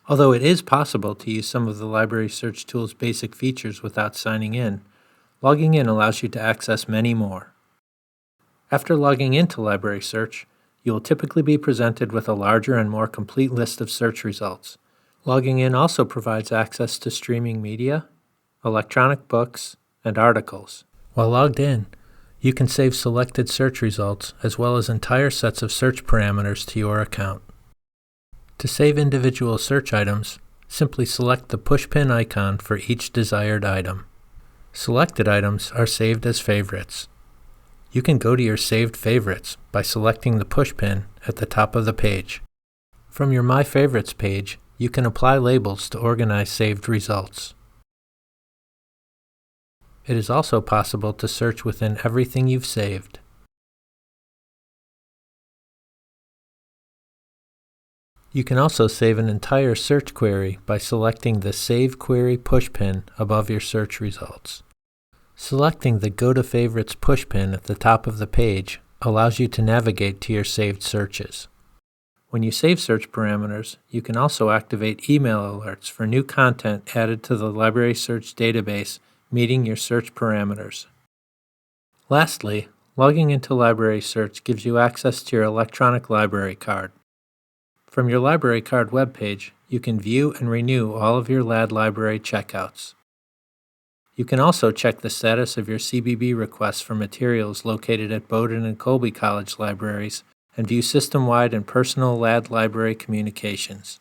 Although it is possible to use some of the LibrarySearch tool's basic features without signing in, logging in allows you to access many more. After logging into LibrarySearch, you will typically be presented with a larger and more complete list of search results. Logging in also provides access to streaming media, electronic books, and articles. While logged in, you can save selected search results as well as entire sets of search parameters to your account. To save individual search items, simply select the pushpin icon for each desired item. Selected items are saved as favorites. You can go to your saved favorites by selecting the pushpin at the top of the page. From your My Favorites page, you can apply labels to organize saved results. It is also possible to search within everything you've saved. You can also save an entire search query by selecting the Save Query pushpin above your search results. Selecting the Go to Favorites pushpin at the top of the page allows you to navigate to your saved searches. When you save search parameters, you can also activate email alerts for new content added to the LibrarySearch database meeting your search parameters. Lastly, logging into LibrarySearch gives you access to your electronic library card. From your library card webpage, you can view and renew all of your LAD library checkouts. You can also check the status of your CBB requests for materials located at Bowdoin and Colby College libraries and view system-wide and personal LAD library communications.